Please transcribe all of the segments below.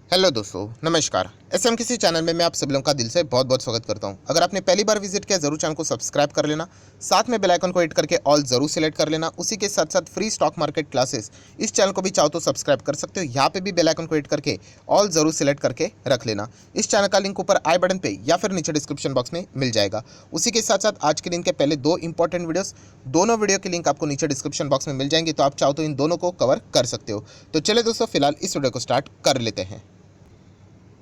Hello दोस्तों, नमस्कार। SM किसी चैनल में मैं आप सभी लोगों का दिल से बहुत बहुत स्वागत करता हूं। अगर आपने पहली बार विजिट किया जरूर चैनल को सब्सक्राइब कर लेना, साथ में बेल आइकन को हिट करके ऑल जरूर सिलेक्ट कर लेना। उसी के साथ साथ फ्री स्टॉक मार्केट क्लासेस इस चैनल को भी चाहो तो सब्सक्राइब कर सकते हो। यहाँ पे भी बेल आइकन को हिट करके ऑल जरूर सिलेक्ट करके रख लेना। इस चैनल का लिंक ऊपर आई बटन पे या फिर नीचे डिस्क्रिप्शन बॉक्स में मिल जाएगा। उसी के साथ साथ आज के दिन के पहले दो इंपॉर्टेंट वीडियोस, दोनों वीडियो के लिंक आपको नीचे डिस्क्रिप्शन बॉक्स में मिल जाएंगे, तो आप चाहो तो इन दोनों को कवर कर सकते हो। तो चले दोस्तों, फिलहाल इस वीडियो को स्टार्ट कर लेते हैं।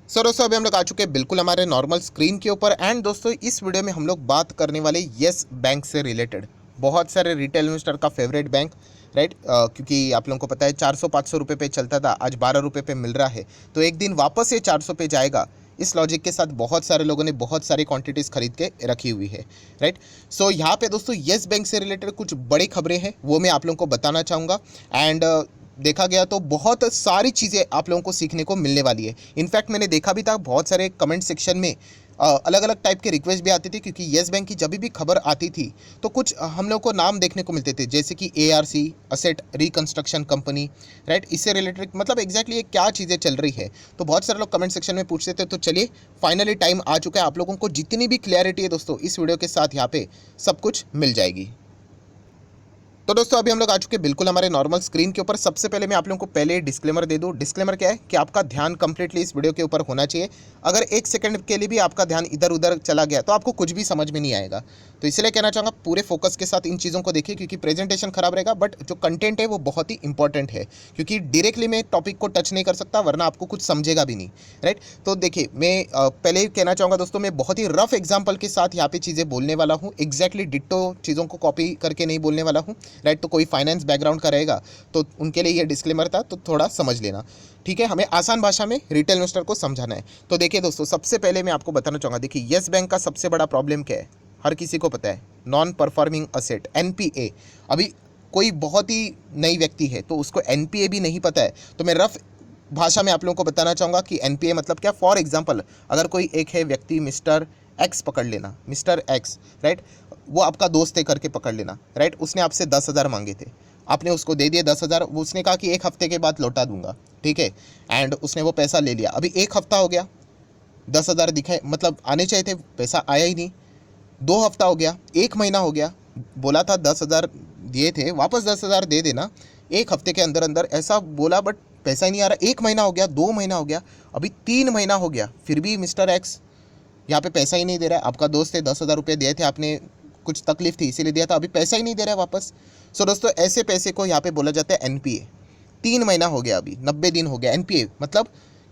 दोस्तों अभी हम लोग आ चुके हैं बिल्कुल हमारे नॉर्मल स्क्रीन के ऊपर। एंड दोस्तों इस वीडियो में हम लोग बात करने वाले येस बैंक से रिलेटेड, बहुत सारे रिटेल इन्वेस्टर का फेवरेट बैंक, राइट। क्योंकि आप लोगों को पता है 400-500 रुपये पे चलता था, आज 12 रुपये पे मिल रहा है, तो एक दिन वापस ये 400 पे जाएगा। इस लॉजिक के साथ बहुत सारे लोगों ने बहुत सारी क्वांटिटीज़ खरीद के रखी हुई है, राइट। सो यहाँ पे दोस्तों येस बैंक से रिलेटेड कुछ बड़ी खबरें हैं, वो मैं आप लोगों को बताना चाहूँगा। एंड देखा गया तो बहुत सारी चीज़ें आप लोगों को सीखने को मिलने वाली है। इनफैक्ट मैंने देखा भी था बहुत सारे कमेंट सेक्शन में अलग अलग टाइप के रिक्वेस्ट भी आती थी, क्योंकि येस बैंक की जब भी खबर आती थी तो कुछ हम लोग को नाम देखने को मिलते थे, जैसे कि ARC, asset reconstruction company, right. इससे रिलेटेड मतलब एग्जैक्टली ये क्या चीज़ें चल रही है, तो बहुत सारे लोग कमेंट सेक्शन में पूछते थे। तो चलिए फाइनली टाइम आ चुका है, आप लोगों को जितनी भी क्लैरिटी है दोस्तों इस वीडियो के साथ यहाँ पे सब कुछ मिल जाएगी। तो दोस्तों अभी हम लोग आ चुके हैं बिल्कुल हमारे नॉर्मल स्क्रीन के ऊपर। सबसे पहले मैं आप लोगों को पहले डिस्क्लेमर दे दूं। डिस्क्लेमर क्या है कि आपका ध्यान कंप्लीटली इस वीडियो के ऊपर होना चाहिए। अगर एक सेकंड के लिए भी आपका ध्यान इधर उधर चला गया तो आपको कुछ भी समझ में नहीं आएगा। तो इसलिए कहना चाहूँगा पूरे फोकस के साथ इन चीज़ों को देखिए, क्योंकि प्रेजेंटेशन खराब रहेगा बट जो कंटेंट है वो बहुत ही इंपॉर्टेंट है, क्योंकि डायरेक्टली मैं टॉपिक को टच नहीं कर सकता वरना आपको कुछ समझेगा भी नहीं, राइट। तो देखिए मैं पहले ही कहना चाहूँगा दोस्तों, मैं बहुत ही रफ एग्जाम्पल के साथ यहाँ पे चीज़ें बोलने वाला हूँ, एग्जैक्टली डिट्टो चीज़ों को कॉपी करके नहीं बोलने वाला हूँ, राइट। तो कोई फाइनेंस बैकग्राउंड का रहेगा तो उनके लिए ये डिस्क्लेमर था, तो थोड़ा समझ लेना, ठीक है। हमें आसान भाषा में रिटेल इन्वेस्टर को समझाना है। तो देखिए दोस्तों, सबसे पहले मैं आपको बताना चाहूँगा, देखिए येस बैंक का सबसे बड़ा प्रॉब्लम क्या है, हर किसी को पता है, नॉन परफॉर्मिंग असेट, NPA। अभी कोई बहुत ही नई व्यक्ति है तो उसको NPA भी नहीं पता है, तो मैं रफ भाषा में आप लोगों को बताना चाहूँगा कि NPA मतलब क्या। फॉर एग्जाम्पल अगर कोई एक है व्यक्ति, मिस्टर एक्स पकड़ लेना, मिस्टर एक्स, राइट, वो आपका दोस्त है करके पकड़ लेना, राइट। उसने आपसे 10,000 मांगे थे, आपने उसको दे दिया 10,000, उसने कहा कि एक हफ्ते के बाद लौटा दूंगा, ठीक है। एंड उसने वो पैसा ले लिया। अभी एक हफ्ता हो गया, 10,000 दिखाए मतलब आने चाहिए थे, पैसा आया ही नहीं। 2 हफ्ता हो गया, एक महीना हो गया, बोला था 10,000 दिए थे, वापस 10,000 दे देना एक हफ्ते के अंदर अंदर, ऐसा बोला बट पैसा ही नहीं आ रहा। 1 महीना हो गया, 2 महीना हो गया, अभी 3 महीना हो गया, फिर भी मिस्टर एक्स यहाँ पे पैसा ही नहीं दे रहा है। आपका दोस्त है, 10,000 रुपये दिए थे आपने, कुछ तकलीफ थी इसीलिए दिया था, अभी पैसा ही नहीं दे रहा है वापस। सो दोस्तों ऐसे पैसे को यहाँ पे बोला जाता है NPA। 3 महीना हो गया, अभी 90 दिन हो गया। NPA मतलब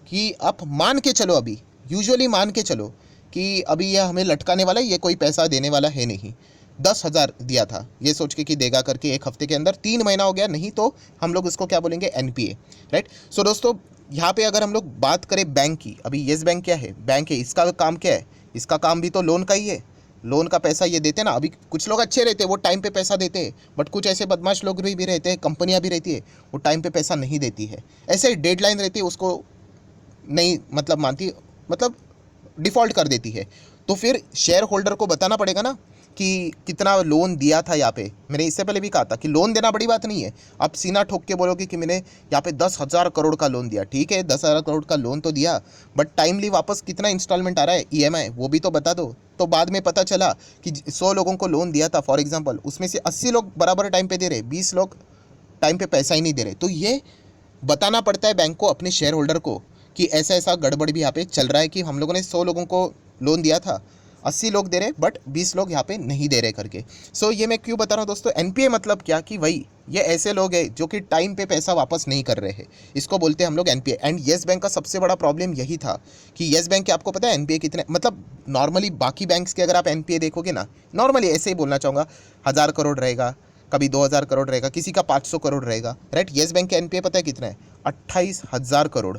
कि आप मान के चलो, अभी यूजुअली मान के चलो कि अभी यह हमें लटकाने वाला है, ये कोई पैसा देने वाला है नहीं। 10,000 दिया था ये सोच के कि देगा करके, एक हफ्ते के अंदर 3 महीना हो गया, नहीं तो हम लोग उसको क्या बोलेंगे, NPA, राइट। सो दोस्तों यहाँ पे अगर हम लोग बात करें बैंक की, अभी येस बैंक क्या है, बैंक है, इसका काम क्या है, इसका काम भी तो लोन का ही है। लोन का पैसा ये देते ना। अभी कुछ लोग अच्छे रहते हैं, वो टाइम पे पैसा देते हैं, बट कुछ ऐसे बदमाश लोग भी रहते हैं, कंपनियां भी रहती है, वो टाइम पे पैसा नहीं देती है, ऐसे डेडलाइन रहती है उसको नहीं मतलब मानती, मतलब डिफ़ॉल्ट कर देती है। तो फिर शेयर होल्डर को बताना पड़ेगा ना कि कितना लोन दिया था। यहाँ पे मैंने इससे पहले भी कहा था कि लोन देना बड़ी बात नहीं है। आप सीना ठोक के बोलोगे कि मैंने यहाँ पे 10,000 करोड़ का लोन दिया, ठीक है 10,000 करोड़ का लोन तो दिया, बट टाइमली वापस कितना इंस्टॉलमेंट आ रहा है, EMI, वो भी तो बता दो। तो बाद में पता चला कि 100 लोगों को लोन दिया था फॉर एग्जाम्पल, उसमें से 80 लोग बराबर टाइम पे दे रहे, 20 लोग टाइम पे पैसा ही नहीं दे रहे। तो ये बताना पड़ता है बैंक को, अपने शेयर होल्डर को, कि ऐसा ऐसा गड़बड़ भी यहाँ पे चल रहा है, कि हम लोगों ने 100 लोगों को लोन दिया था, 80 लोग दे रहे बट 20 लोग यहाँ पे नहीं दे रहे करके। सो ये मैं क्यों बता रहा हूँ दोस्तों, NPA मतलब क्या, कि वही ये ऐसे लोग हैं जो कि टाइम पे पैसा वापस नहीं कर रहे हैं, इसको बोलते हैं हम लोग NPA। एंड येस बैंक का सबसे बड़ा प्रॉब्लम यही था कि येस बैंक के आपको पता है NPA कितने, मतलब नॉर्मली बाकी बैंक्स के अगर आप NPA देखोगे ना, नॉर्मली ऐसे ही बोलना चाहूँगा, 1,000 करोड़ रहेगा, कभी 2,000 करोड़ रहेगा, किसी का 500 करोड़ रहेगा, राइट। येस बैंक के NPA पता है कितना है, 28,000 करोड़।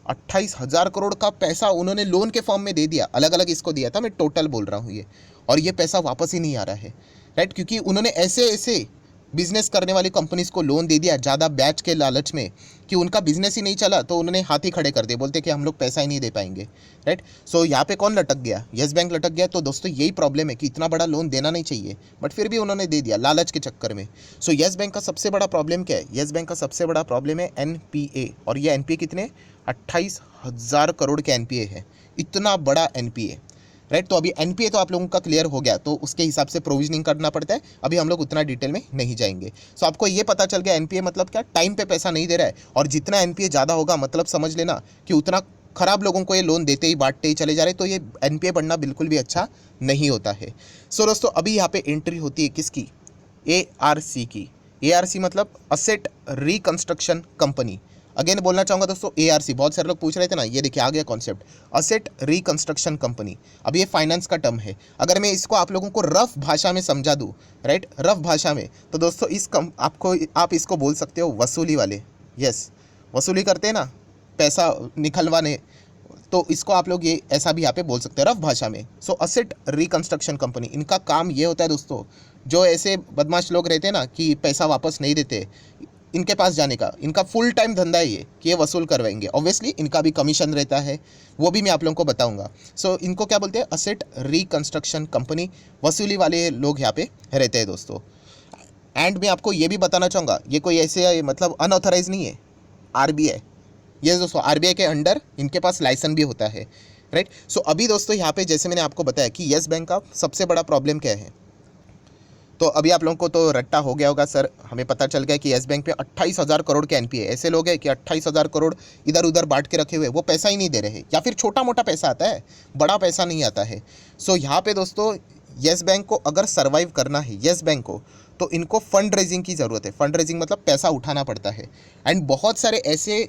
28,000 करोड़ का पैसा उन्होंने लोन के फॉर्म में दे दिया, अलग अलग इसको दिया था, मैं टोटल बोल रहा हूँ ये, और ये पैसा वापस ही नहीं आ रहा है, राइट। क्योंकि उन्होंने ऐसे ऐसे बिजनेस करने वाली कंपनीज को लोन दे दिया ज़्यादा बैच के लालच में, कि उनका बिजनेस ही नहीं चला तो उन्होंने हाथ ही खड़े कर दिए, बोलते कि हम लोग पैसा ही नहीं दे पाएंगे, राइट। सो यहाँ पे कौन लटक गया, येस बैंक लटक गया। तो दोस्तों यही प्रॉब्लम है कि इतना बड़ा लोन देना नहीं चाहिए, बट फिर भी उन्होंने दे दिया लालच के चक्कर में। येस बैंक का सबसे बड़ा प्रॉब्लम क्या है, येस बैंक का सबसे बड़ा प्रॉब्लम है NPA, और ये NPA कितने, 28,000 करोड़ के एनपीए है, इतना बड़ा एनपीए, राइट। तो अभी एनपीए तो आप लोगों का क्लियर हो गया, तो उसके हिसाब से प्रोविजनिंग करना पड़ता है, अभी हम लोग उतना डिटेल में नहीं जाएंगे। सो आपको ये पता चल गया एनपीए मतलब क्या, टाइम पे पैसा नहीं दे रहा है, और जितना एनपीए ज़्यादा होगा मतलब समझ लेना कि उतना खराब लोगों को ये लोन देते ही बांटते ही चले जा रहे, तो ये एनपीए बढ़ना बिल्कुल भी अच्छा नहीं होता है। सो दोस्तों अभी यहाँ पे एंट्री होती है किसकी, एआरसी की। एआरसी मतलब असेट रिकंस्ट्रक्शन कंपनी। अगेन बोलना चाहूँगा दोस्तों, एआरसी, बहुत सारे लोग पूछ रहे थे ना, ये देखिए आ गया कॉन्सेप्ट, असेट रिकंस्ट्रक्शन कंपनी। अब ये फाइनेंस का टर्म है, अगर मैं इसको आप लोगों को रफ भाषा में समझा दूँ, राइट, रफ भाषा में, तो दोस्तों आप इसको बोल सकते हो वसूली वाले। यस, वसूली करते हैं ना पैसा निकलवाने, तो इसको आप लोग ये ऐसा भी यहाँ पे बोल सकते हैं रफ भाषा में। सो असेट रिकंस्ट्रक्शन कंपनी, इनका काम ये होता है दोस्तों, जो ऐसे बदमाश लोग रहते हैं ना कि पैसा वापस नहीं देते, इनके पास जाने का, इनका फुल टाइम धंधा है ये कि ये वसूल करवाएंगे। ऑब्वियसली इनका भी कमीशन रहता है, वो भी मैं आप लोगों को बताऊंगा। सो इनको क्या बोलते हैं, असेट रिकंस्ट्रक्शन कंपनी, वसूली वाले लोग यहाँ पे रहते हैं दोस्तों। एंड मैं आपको ये भी बताना चाहूँगा, ये कोई ऐसे मतलब अनऑथराइज नहीं है, आरबीआई, ये दोस्तों आरबीआई के अंडर इनके पास लाइसेंस भी होता है, राइट। सो अभी दोस्तों यहाँ पे जैसे मैंने आपको बताया कि येस बैंक का सबसे बड़ा प्रॉब्लम क्या है, तो अभी आप लोगों को तो रट्टा हो गया होगा, सर हमें पता चल गया कि येस बैंक पे 28,000 करोड़ के एनपीए, ऐसे लोग हैं कि 28,000 करोड़ इधर उधर बांट के रखे हुए, वो पैसा ही नहीं दे रहे, या फिर छोटा मोटा पैसा आता है, बड़ा पैसा नहीं आता है। सो यहाँ पे दोस्तों येस बैंक को अगर सर्वाइव करना है, येस बैंक को, तो इनको फंड रेजिंग की ज़रूरत है। फंड रेजिंग मतलब पैसा उठाना पड़ता है, एंड बहुत सारे ऐसे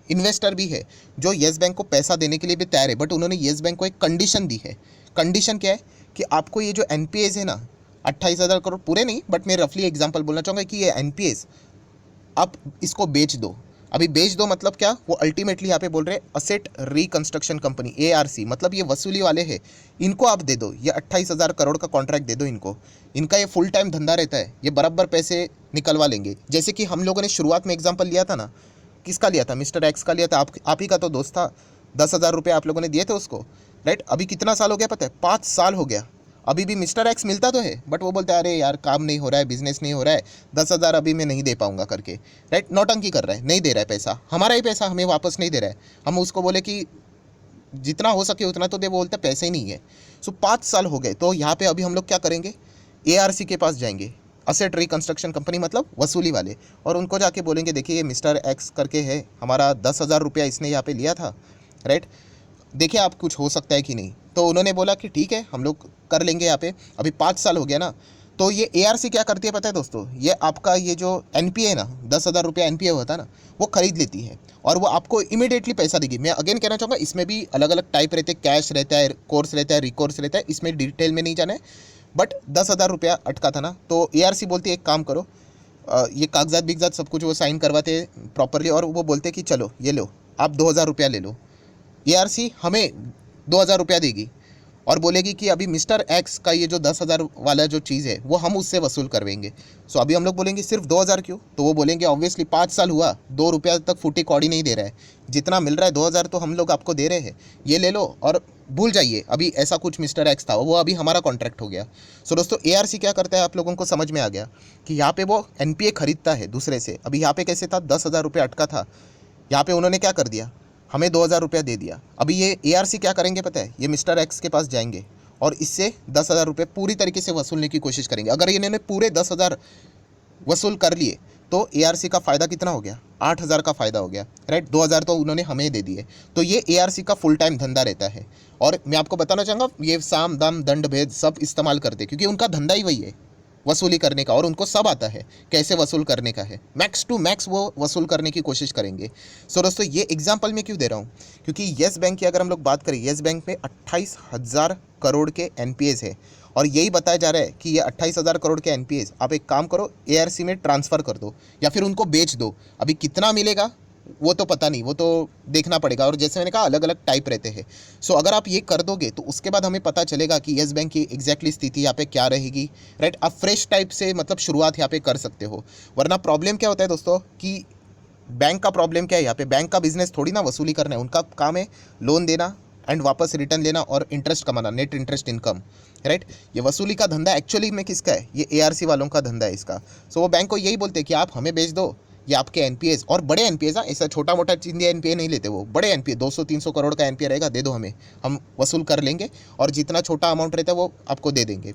इन्वेस्टर भी है जो येस बैंक को पैसा देने के लिए भी तैयार है, बट उन्होंने येस बैंक को एक कंडीशन दी है। कंडीशन क्या है कि आपको ये जो एनपीएस है ना, 28,000 करोड़ पूरे नहीं, बट मैं रफली एग्जांपल बोलना चाहूँगा कि ये एनपीएस आप इसको बेच दो। अभी बेच दो मतलब क्या, वो अल्टीमेटली यहाँ पे बोल रहे हैं असेट रिकंस्ट्रक्शन कंपनी, एआरसी, मतलब ये वसूली वाले हैं, इनको आप दे दो, ये 28,000 करोड़ का कॉन्ट्रैक्ट दे दो इनको। इनका ये फुल टाइम धंधा रहता है, ये बराबर पैसे निकलवा लेंगे। जैसे कि हम लोगों ने शुरुआत में एग्जाम्पल लिया था ना, किसका लिया था, मिस्टर एक्स का लिया था, आप ही का तो दोस्त था, 10,000 रुपये आप लोगों ने दिए थे उसको, राइट। अभी कितना साल हो गया पता है, 5 साल हो गया, अभी भी मिस्टर एक्स मिलता तो है, बट वो बोलता है अरे यार काम नहीं हो रहा है, बिजनेस नहीं हो रहा है, 10,000 अभी मैं नहीं दे पाऊंगा करके, राइट। नौटंकी कर रहा है, नहीं दे रहा है पैसा, हमारा ही पैसा हमें वापस नहीं दे रहा है। हम उसको बोले कि जितना हो सके उतना तो दे, बोलते पैसे ही नहीं है। सो 5 साल हो गए, तो यहाँ पे अभी हम लोग क्या करेंगे, एआरसी के पास जाएंगे, असेट रिकंस्ट्रक्शन कंपनी मतलब वसूली वाले, और उनको जाके बोलेंगे देखिए ये मिस्टर एक्स करके है, हमारा 10,000 रुपया इसने यहाँ पे लिया था, राइट, देखिए आप कुछ हो सकता है कि नहीं। तो उन्होंने बोला कि ठीक है हम लोग कर लेंगे यहाँ पे। अभी 5 साल हो गया ना, तो ये एआरसी क्या करती है पता है दोस्तों, ये आपका ये जो एनपीए है ना, 10,000 रुपया एनपीए होता है ना, वो खरीद लेती है और वो आपको इमीडिएटली पैसा देगी। मैं अगेन कहना चाहूँगा, इसमें भी अलग अलग टाइप रहते हैं, कैश रहता है, कोर्स रहता है, रिकोर्स रहता है, इसमें डिटेल में नहीं जाना है, बट 10,000 रुपया अटका था ना, तो एआरसी बोलती है एक काम करो, ये कागजात बिगजात सब कुछ वो साइन करवाते प्रॉपरली, और वो बोलते कि चलो ये लो आप 2,000 रुपया ले लो। एआरसी हमें 2,000 रुपया देगी और बोलेगी कि अभी मिस्टर एक्स का ये जो 10,000 वाला जो चीज़ है वो हम उससे वसूल करवाएंगे। सो अभी हम लोग बोलेंगे सिर्फ 2,000 क्यों, तो वो बोलेंगे ऑब्वियसली 5 साल हुआ, 2 रुपया तक फूटी कौड़ी नहीं दे रहा है, जितना मिल रहा है 2,000 तो हम लोग आपको दे रहे हैं, ये ले लो और भूल जाइए अभी ऐसा कुछ मिस्टर एक्स था, वो अभी हमारा कॉन्ट्रैक्ट हो गया। सो दोस्तों एआरसी क्या करता है, आप लोगों को समझ में आ गया कि यहाँ पे वो एनपीए खरीदता है दूसरे से। अभी यहाँ पे कैसे था, 10,000 रुपया अटका था, यहाँ पे उन्होंने क्या कर दिया, हमें 2,000 रुपया दे दिया। अभी ये एआरसी क्या करेंगे पता है, ये मिस्टर एक्स के पास जाएंगे और इससे 10,000 रुपये पूरी तरीके से वसूलने की कोशिश करेंगे। अगर इन्होंने पूरे 10,000 वसूल कर लिए तो एआरसी का फ़ायदा कितना हो गया, 8,000 का फ़ायदा हो गया, राइट। 2,000 तो उन्होंने हमें दे दिए। तो ये एआरसी का फुल टाइम धंधा रहता है, और मैं आपको बताना चाहूँगा ये साम दाम दंड भेद सब इस्तेमाल करते हैं, क्योंकि उनका धंधा ही वही है वसूली करने का, और उनको सब आता है कैसे वसूल करने का है, मैक्स टू मैक्स वो वसूल करने की कोशिश करेंगे। सो दोस्तों ये एग्जांपल मैं क्यों दे रहा हूँ, क्योंकि येस बैंक की अगर हम लोग बात करें, येस बैंक में 28,000 करोड़ के एनपीएस है, और यही बताया जा रहा है कि ये 28,000 करोड़ के एनपीएस आप एक काम करो एआरसी में ट्रांसफ़र कर दो या फिर उनको बेच दो। अभी कितना मिलेगा वो तो पता नहीं, वो तो देखना पड़ेगा, और जैसे मैंने कहा अलग अलग टाइप रहते हैं। सो अगर आप ये कर दोगे तो उसके बाद हमें पता चलेगा कि येस बैंक की एग्जैक्टली स्थिति यहाँ पे क्या रहेगी, राइट। आप फ्रेश टाइप से मतलब शुरुआत यहाँ पे कर सकते हो, वरना प्रॉब्लम क्या होता है दोस्तों कि बैंक का प्रॉब्लम क्या है, यहाँ पे बैंक का बिजनेस थोड़ी ना वसूली करना है, उनका काम है लोन देना एंड वापस रिटर्न लेना और इंटरेस्ट कमाना, नेट इंटरेस्ट इनकम, राइट। ये वसूली का धंधा एक्चुअली में किसका है, ये एआरसी वालों का धंधा है इसका। सो वो बैंक को यही बोलते हैं कि आप हमें बेच दो ये आपके एनपीएस और बड़े एनपीएस, ऐसा छोटा मोटा चिंदी एनपीए नहीं लेते, वो बड़े एनपीए 200-300 करोड़ का एनपीए रहेगा, दे दो हमें, हम वसूल कर लेंगे, और जितना छोटा अमाउंट रहता है वो आपको दे देंगे।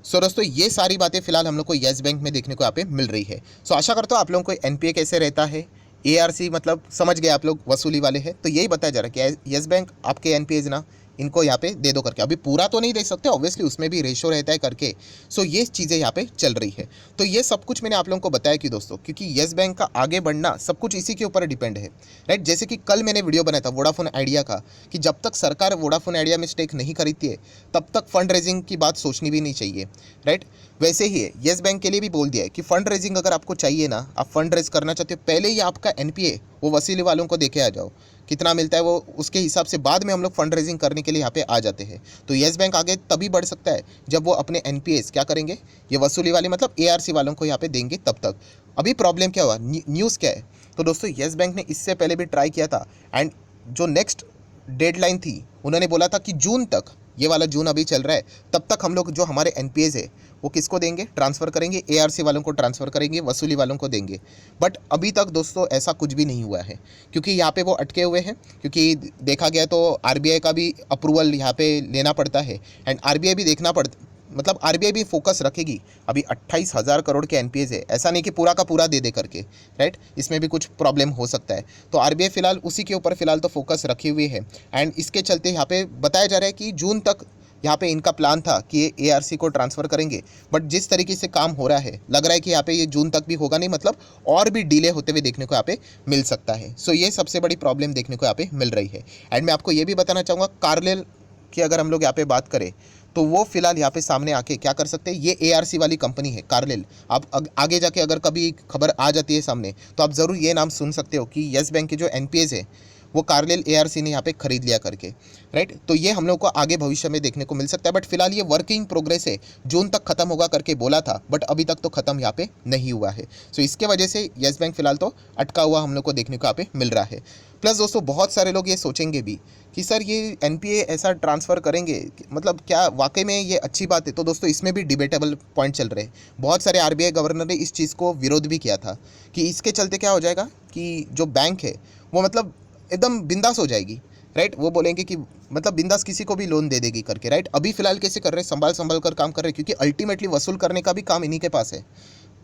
सो दोस्तों ये सारी बातें फिलहाल हम लोग को येस बैंक में देखने को यहाँ पे मिल रही है। सो आशा करता हूँ आप लोगों को एनपीए कैसे रहता है, एआरसी मतलब समझ गए आप लोग, वसूली वाले हैं, तो यही बताया जा रहा है कि येस बैंक आपके एनपीएज ना इनको यहाँ पे दे दो करके, अभी पूरा तो नहीं दे सकते ऑब्वियसली, उसमें भी रेशो रहता है करके। सो ये चीज़ें यहाँ पे चल रही है। तो ये सब कुछ मैंने आप लोगों को बताया कि दोस्तों, क्योंकि येस बैंक का आगे बढ़ना सब कुछ इसी के ऊपर डिपेंड है, राइट। जैसे कि कल मैंने वीडियो बनाया था वोडाफोन आइडिया का, कि जब तक सरकार वोडाफोन आइडिया में स्टेक नहीं खरीदती है तब तक फंड रेजिंग की बात सोचनी भी नहीं चाहिए, राइट। वैसे ही है, येस बैंक के लिए भी बोल दिया है कि फंड रेजिंग अगर आपको चाहिए ना, आप फंड रेज करना चाहते हो, पहले ही आपका एनपीए वो वसीले वालों को देके आ जाओ, कितना मिलता है वो, उसके हिसाब से बाद में हम लोग फंड रेजिंग करने के लिए यहाँ पे आ जाते हैं। तो येस बैंक आगे तभी बढ़ सकता है जब वो अपने एनपीएस क्या करेंगे, ये वसूली वाले मतलब एआरसी वालों को यहाँ पे देंगे तब तक। अभी प्रॉब्लम क्या हुआ, न्यूज़ क्या है, तो दोस्तों येस बैंक ने इससे पहले भी ट्राई किया था, एंड जो नेक्स्ट डेडलाइन थी उन्होंने बोला था कि जून तक, ये वाला जून अभी चल रहा है, तब तक हम लोग जो हमारे एनपीएस है वो किसको देंगे, ट्रांसफ़र करेंगे, एआरसी वालों को ट्रांसफ़र करेंगे, वसूली वालों को देंगे। बट अभी तक दोस्तों ऐसा कुछ भी नहीं हुआ है, क्योंकि यहाँ पे वो अटके हुए हैं, क्योंकि देखा गया तो आरबीआई का भी अप्रूवल यहाँ पे लेना पड़ता है, एंड आरबीआई भी देखना पड़ता, मतलब आरबीआई भी फोकस रखेगी। अभी 28,000 करोड़ के एनपीएस है, ऐसा नहीं कि पूरा का पूरा दे दे करके, राइट, इसमें भी कुछ प्रॉब्लम हो सकता है। तो आरबीआई फिलहाल उसी के ऊपर फिलहाल तो फोकस रखी हुई है, एंड इसके चलते यहाँ पे बताया जा रहा है कि जून तक यहाँ पे इनका प्लान था कि ये एआरसी को ट्रांसफ़र करेंगे। बट जिस तरीके से काम हो रहा है, लग रहा है कि यहाँ पे ये जून तक भी होगा नहीं, मतलब और भी डिले होते हुए देखने को यहाँ पे मिल सकता है। सो ये सबसे बड़ी प्रॉब्लम देखने को यहाँ पे मिल रही है। एंड मैं आपको ये भी बताना चाहूँगा, कार्लेल की अगर हम लोग यहाँ पे बात करें तो वो फिलहाल यहाँ पे सामने आके क्या कर सकते हैं, ये एआरसी वाली कंपनी है कार्लेल। आप आगे जाके अगर कभी खबर आ जाती है सामने तो आप ज़रूर ये नाम सुन सकते हो कि येस बैंक के जो एनपीएस है वो कार्लेल एआरसी ने यहाँ पे खरीद लिया करके, राइट। तो ये हम लोग को आगे भविष्य में देखने को मिल सकता है, बट फिलहाल ये वर्किंग प्रोग्रेस है, जून तक खत्म होगा करके बोला था, बट अभी तक तो खत्म यहाँ पे नहीं हुआ है। सो इसके वजह से येस बैंक फिलहाल तो अटका हुआ हम लोग को देखने को यहाँ पे मिल रहा है। प्लस दोस्तों बहुत सारे लोग ये सोचेंगे भी कि सर ये एनपीए ऐसा ट्रांसफ़र करेंगे, मतलब क्या वाकई में ये अच्छी बात है। तो दोस्तों इसमें भी डिबेटेबल पॉइंट चल रहे हैं। बहुत सारे आरबीआई गवर्नर ने इस चीज़ को विरोध भी किया था कि इसके चलते क्या हो जाएगा कि जो बैंक है वो मतलब एकदम बिंदास हो जाएगी, राइट। वो बोलेंगे कि मतलब बिंदास किसी को भी लोन दे देगी करके, राइट। अभी फिलहाल कैसे कर रहे हैं, संभाल कर काम कर रहे हैं, क्योंकि अल्टीमेटली वसूल करने का भी काम इन्हीं के पास है।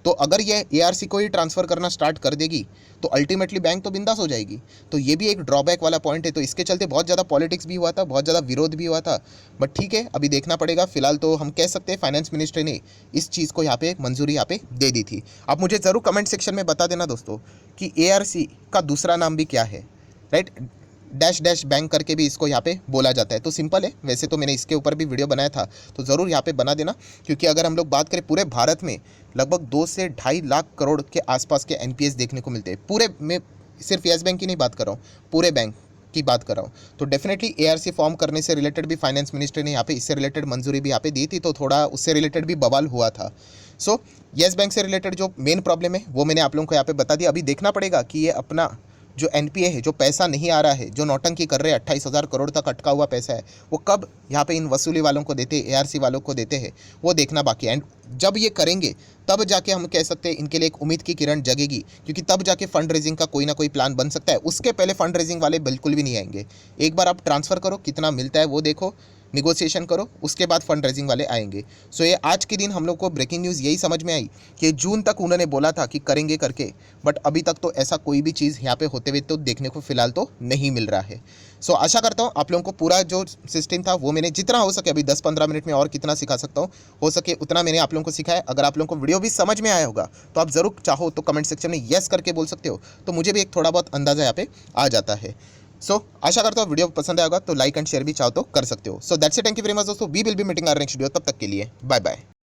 तो अगर ये एआरसी को ही ट्रांसफ़र करना स्टार्ट कर देगी तो अल्टीमेटली बैंक तो बिंदास हो जाएगी। तो ये भी एक ड्रॉबैक वाला पॉइंट है। तो इसके चलते बहुत ज़्यादा पॉलिटिक्स भी हुआ था, बहुत ज़्यादा विरोध भी हुआ था, बट ठीक है, अभी देखना पड़ेगा। फिलहाल तो हम कह सकते हैं फाइनेंस मिनिस्ट्री ने इस चीज़ को यहाँ पे मंजूरी यहाँ पे दे दी थी। आप मुझे ज़रूर कमेंट सेक्शन में बता देना दोस्तों कि एआरसी का दूसरा नाम भी क्या है, राइट। डैश डैश बैंक करके भी इसको यहाँ पे बोला जाता है। तो सिंपल है, वैसे तो मैंने इसके ऊपर भी वीडियो बनाया था, तो ज़रूर यहाँ पे बना देना, क्योंकि अगर हम लोग बात करें पूरे भारत में लगभग 2 से 2.5 लाख करोड़ के आसपास के एनपीएस देखने को मिलते हैं पूरे में। सिर्फ येस बैंक की नहीं बात कर रहा हूँ, पूरे बैंक की बात कर रहा हूँ। तो डेफिनेटली एआरसी फॉर्म करने से रिलेटेड भी फाइनेंस मिनिस्ट्री ने यहाँ पे इससे रिलेटेड मंजूरी भी यहाँ पे दी थी, तो थोड़ा उससे रिलेटेड भी बवाल हुआ था। सो येस बैंक से रिलेटेड जो मेन प्रॉब्लम है वो मैंने आप लोगों को यहाँ पे बता दिया। अभी देखना पड़ेगा कि ये अपना जो एनपीए है, जो पैसा नहीं आ रहा है, जो नौटंकी कर रहे हैं, 28,000 करोड़ तक अटका हुआ पैसा है, वो कब यहाँ पे इन वसूली वालों को देते हैं, एआरसी वालों को देते हैं, वो देखना बाकी है। एंड जब ये करेंगे तब जाके हम कह सकते हैं इनके लिए एक उम्मीद की किरण जगेगी, क्योंकि तब जाके फंड रेजिंग का कोई ना कोई प्लान बन सकता है। उसके पहले फंड रेजिंग वाले बिल्कुल भी नहीं आएंगे। एक बार आप ट्रांसफ़र करो, कितना मिलता है वो देखो, निगोशिएशन करो, उसके बाद फंड रेजिंग वाले आएंगे। सो ये आज के दिन हम लोग को ब्रेकिंग न्यूज़ यही समझ में आई कि जून तक उन्होंने बोला था कि करेंगे करके, बट अभी तक तो ऐसा कोई भी चीज़ यहाँ पे होते हुए तो देखने को फिलहाल तो नहीं मिल रहा है। सो आशा करता हूँ आप लोगों को पूरा जो सिस्टम था वो मैंने जितना हो सके, अभी 10-15 मिनट में और कितना सिखा सकता हूँ, हो सके उतना मैंने आप लोगों को सिखाया। अगर आप लोगों को वीडियो भी समझ में आया होगा तो आप ज़रूर चाहो तो कमेंट सेक्शन में येस करके बोल सकते हो, तो मुझे भी एक थोड़ा बहुत अंदाज़ा यहाँ पे आ जाता है। सो आशा करता हूँ वीडियो पसंद आएगा, तो लाइक एंड शेयर भी चाहो तो कर सकते हो। So that's it, thank you very much दोस्तों, we will be meeting our next video. तब तक के लिए बाय बाय।